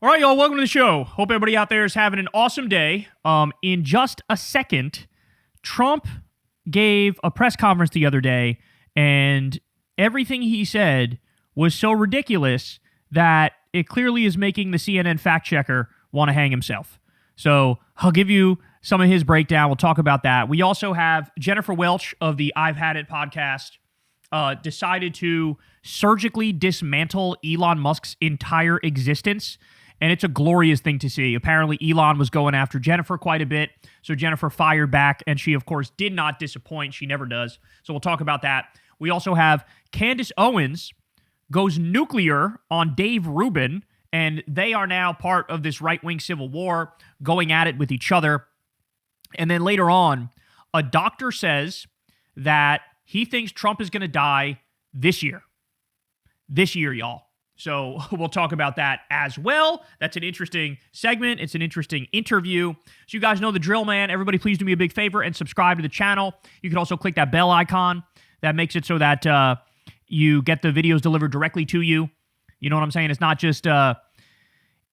All right, y'all, welcome to the show. Hope everybody out there is having an awesome day. In just a second, Trump gave a press conference the other day, and everything he said was so ridiculous that it clearly is making the CNN fact checker want to hang himself. So I'll give you some of his breakdown. We'll talk about that. We also have Jennifer Welch of the I've Had It podcast decided to surgically dismantle Elon Musk's entire existence. And it's a glorious thing to see. Apparently, Elon was going after Jennifer quite a bit. So Jennifer fired back, and she, of course, did not disappoint. She never does. So we'll talk about that. We also have Candace Owens goes nuclear on Dave Rubin, and they are now part of this right-wing civil war, going at it with each other. And then later on, a doctor says that he thinks Trump is going to die this year. This year, y'all. So we'll talk about that as well. That's an interesting segment. It's an interesting interview. So you guys know the drill, man. Everybody please do me a big favor and subscribe to the channel. You can also click that bell icon. That makes it so that you get the videos delivered directly to you. You know what I'm saying? It's not just...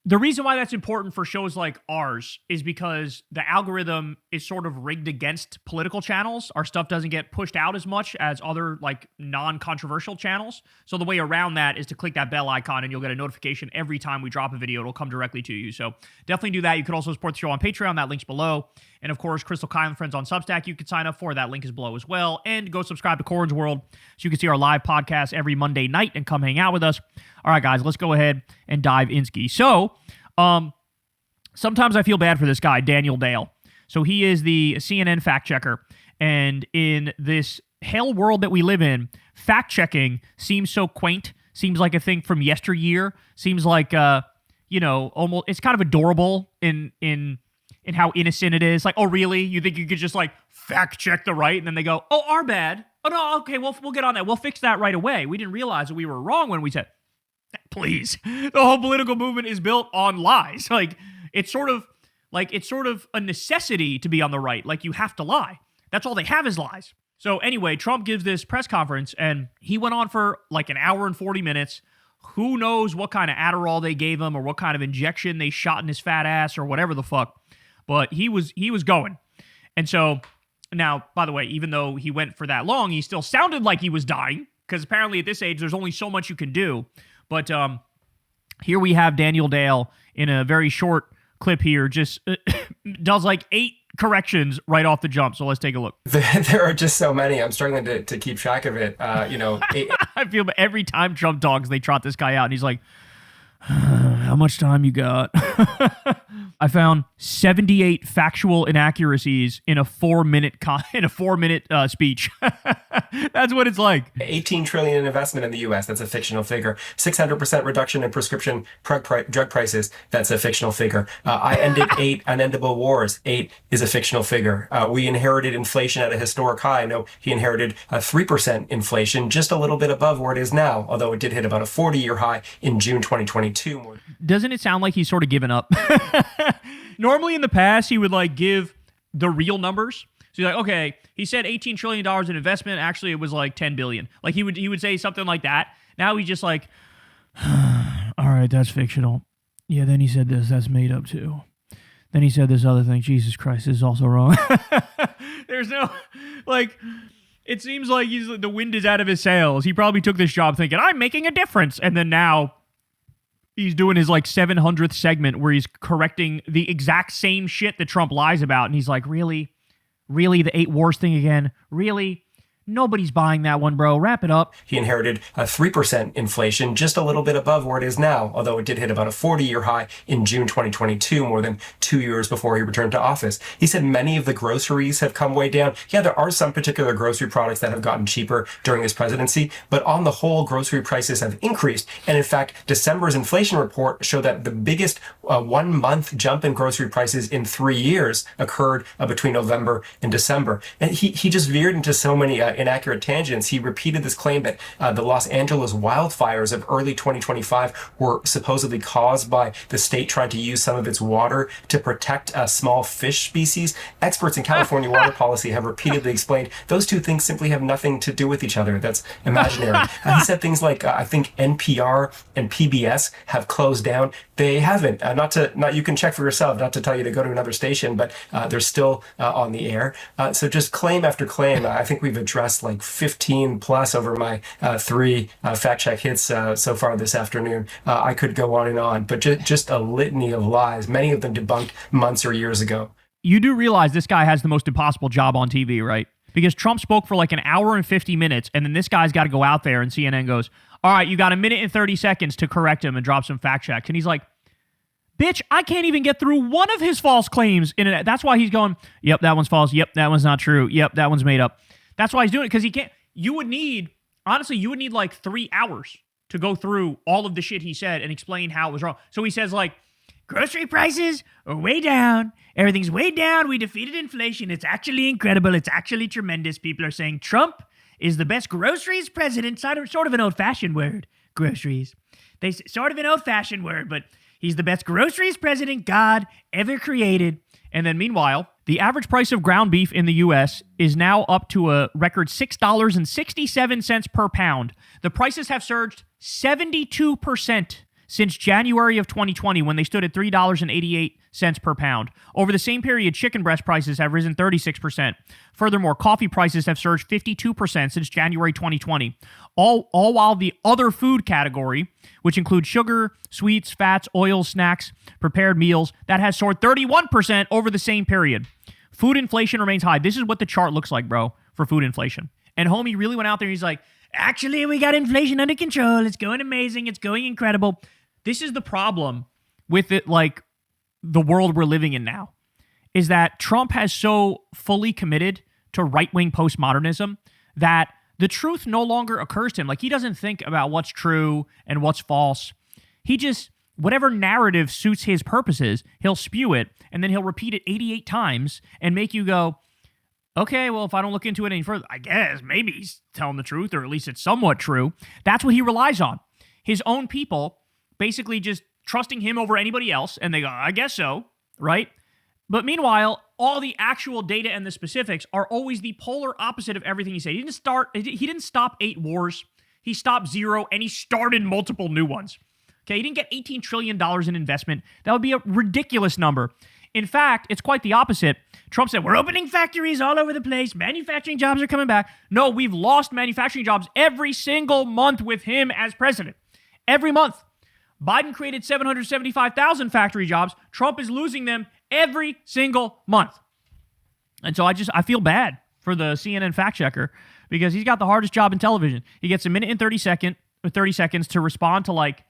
The reason why that's important for shows like ours is because the algorithm is sort of rigged against political channels. Our stuff doesn't get pushed out as much as other like non-controversial channels. So the way around that is to click that bell icon and you'll get a notification every time we drop a video. It'll come directly to you. So definitely do that. You could also support the show on Patreon. That link's below. And of course, Crystal Kyle and Friends on Substack, you can sign up for. That link is below as well. And go subscribe to Corrin's World so you can see our live podcast every Monday night and come hang out with us. All right, guys, let's go ahead and dive in ski. So, sometimes I feel bad for this guy, Daniel Dale. So he is the CNN fact checker. And in this hell world that we live in, fact checking seems so quaint, seems like a thing from yesteryear, seems like, almost, it's kind of adorable in how innocent it is. Like, oh, really? You think you could just like fact check the right? And then they go, oh, our bad. Oh, no, okay, we'll get on that. We'll fix that right away. We didn't realize that we were wrong when we said, please. The whole political movement is built on lies. Like, it's sort of a necessity to be on the right. Like, you have to lie. That's all they have is lies. So anyway, Trump gives this press conference, and he went on for like an hour and 40 minutes. Who knows what kind of Adderall they gave him or what kind of injection they shot in his fat ass or whatever the fuck. But he was going. And so now, by the way, even though he went for that long, he still sounded like he was dying because apparently at this age, there's only so much you can do. But here we have Daniel Dale in a very short clip here, just does like 8 corrections right off the jump. So let's take a look. There are just so many. I'm struggling to keep track of it. I feel every time Trump talks, they trot this guy out, and he's like, how much time you got? I found 78 factual inaccuracies in a 4-minute speech. That's what it's like. 18 trillion in investment in the U.S. That's a fictional figure. 600% reduction in prescription drug prices. That's a fictional figure. I ended 8 unendable wars. 8 is a fictional figure. We inherited inflation at a historic high. No, he inherited 3% inflation, just a little bit above where it is now, although it did hit about a 40-year high in June 2022. Doesn't it sound like he's sort of given up? Normally in the past, he would like give the real numbers. So you're like, okay, he said $18 trillion in investment. Actually, it was like 10 billion. Like he would say something like that. Now he's just like, all right, that's fictional. Yeah, then he said this. That's made up too. Then he said this other thing. Jesus Christ, this is also wrong. There's no, like, it seems like the wind is out of his sails. He probably took this job thinking, I'm making a difference. And then now he's doing his like 700th segment where he's correcting the exact same shit that Trump lies about. And he's like, really? Really? The 8 wars thing again? Really? Nobody's buying that one, bro. Wrap it up. He inherited 3% inflation, just a little bit above where it is now, although it did hit about a 40-year high in June 2022, more than 2 years before he returned to office. He said many of the groceries have come way down. Yeah, there are some particular grocery products that have gotten cheaper during his presidency, but on the whole, grocery prices have increased. And in fact, December's inflation report showed that the biggest 1-month jump in grocery prices in 3 years occurred between November and December. And he just veered into so many inaccurate tangents, he repeated this claim that the Los Angeles wildfires of early 2025 were supposedly caused by the state trying to use some of its water to protect small fish species. Experts in California water policy have repeatedly explained those two things simply have nothing to do with each other. That's imaginary. He said things like, I think NPR and PBS have closed down. They haven't. You can check for yourself, not to tell you to go to another station, but they're still on the air. So just claim after claim. I think we've addressed like 15 plus over my three fact check hits so far this afternoon. I could go on and on, but just a litany of lies, many of them debunked months or years ago. You do realize this guy has the most impossible job on TV, right? Because Trump spoke for like an hour and 50 minutes, and then this guy's got to go out there, and CNN goes, all right, you got a minute and 30 seconds to correct him and drop some fact checks. And he's like, bitch, I can't even get through one of his false claims. That's why he's going, yep, that one's false. Yep, that one's not true. Yep, that one's made up. That's why he's doing it, because he can't. You would need like 3 hours to go through all of the shit he said and explain how it was wrong. So he says like, grocery prices are way down. Everything's way down. We defeated inflation. It's actually incredible. It's actually tremendous. People are saying Trump is the best groceries president. Sort of an old-fashioned word, groceries. Sort of an old-fashioned word, but he's the best groceries president God ever created. And then meanwhile, the average price of ground beef in the U.S. is now up to a record $6.67 per pound. The prices have surged 72% since January of 2020, when they stood at $3.88 per pound. Over the same period, chicken breast prices have risen 36%. Furthermore, coffee prices have surged 52% since January 2020. All while the other food category, which includes sugar, sweets, fats, oils, snacks, prepared meals, that has soared 31% over the same period. Food inflation remains high. This is what the chart looks like, bro, for food inflation. And homie really went out there. He's like, actually, we got inflation under control. It's going amazing. It's going incredible. This is the problem with it, like the world we're living in now, is that Trump has so fully committed to right-wing postmodernism that the truth no longer occurs to him. Like, he doesn't think about what's true and what's false. He just, whatever narrative suits his purposes, he'll spew it, and then he'll repeat it 88 times and make you go, okay, well, if I don't look into it any further, I guess maybe he's telling the truth, or at least it's somewhat true. That's what he relies on. His own people basically just trusting him over anybody else, and they go, I guess so, right? But meanwhile, all the actual data and the specifics are always the polar opposite of everything he said. He didn't stop 8 wars. He stopped 0, and he started multiple new ones. Okay, he didn't get $18 trillion in investment. That would be a ridiculous number. In fact, it's quite the opposite. Trump said, we're opening factories all over the place. Manufacturing jobs are coming back. No, we've lost manufacturing jobs every single month with him as president. Every month. Biden created 775,000 factory jobs. Trump is losing them every single month. And so I feel bad for the CNN fact checker, because he's got the hardest job in television. He gets a minute and 30 seconds to respond to like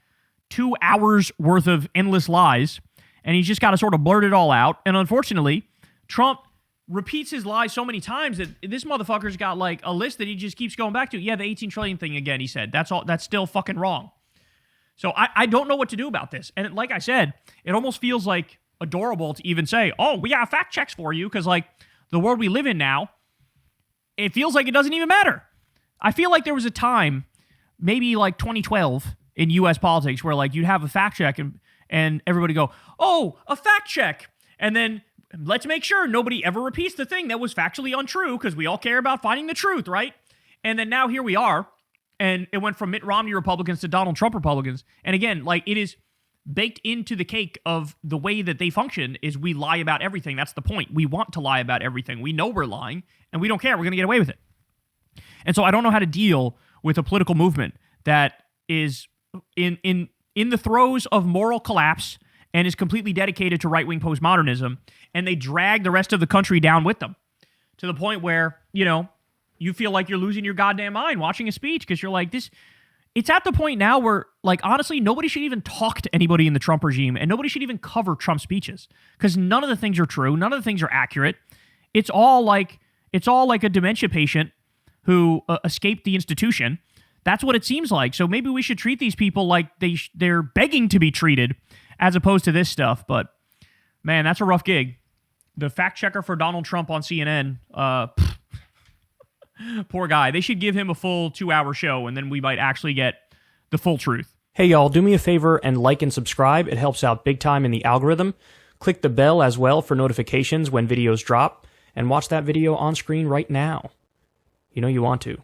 2 hours worth of endless lies, and he's just got to sort of blurt it all out. And unfortunately, Trump repeats his lies so many times that this motherfucker's got like a list that he just keeps going back to. Yeah, the 18 trillion thing again, he said. That's still fucking wrong. So I don't know what to do about this. And like I said, it almost feels like adorable to even say, oh, we got fact checks for you, because like the world we live in now, it feels like it doesn't even matter. I feel like there was a time, maybe like 2012 in U.S. politics, where like you'd have a fact check and everybody go, oh, a fact check. And then let's make sure nobody ever repeats the thing that was factually untrue, because we all care about finding the truth, right? And then now here we are. And it went from Mitt Romney Republicans to Donald Trump Republicans. And again, like, it is baked into the cake of the way that they function is we lie about everything. That's the point. We want to lie about everything. We know we're lying, and we don't care. We're going to get away with it. And so I don't know how to deal with a political movement that is in the throes of moral collapse and is completely dedicated to right-wing postmodernism, and they drag the rest of the country down with them to the point where, you know, you feel like you're losing your goddamn mind watching a speech, because you're like, it's at the point now where, like, honestly, nobody should even talk to anybody in the Trump regime, and nobody should even cover Trump speeches, because none of the things are true. None of the things are accurate. It's all like a dementia patient who escaped the institution. That's what it seems like. So maybe we should treat these people like they're begging to be treated, as opposed to this stuff. But man, that's a rough gig. The fact checker for Donald Trump on CNN, Poor guy. They should give him a full 2-hour show, and then we might actually get the full truth. Hey y'all, do me a favor and like and subscribe. It helps out big time in the algorithm. Click the bell as well for notifications when videos drop, and watch that video on screen right now. You know you want to.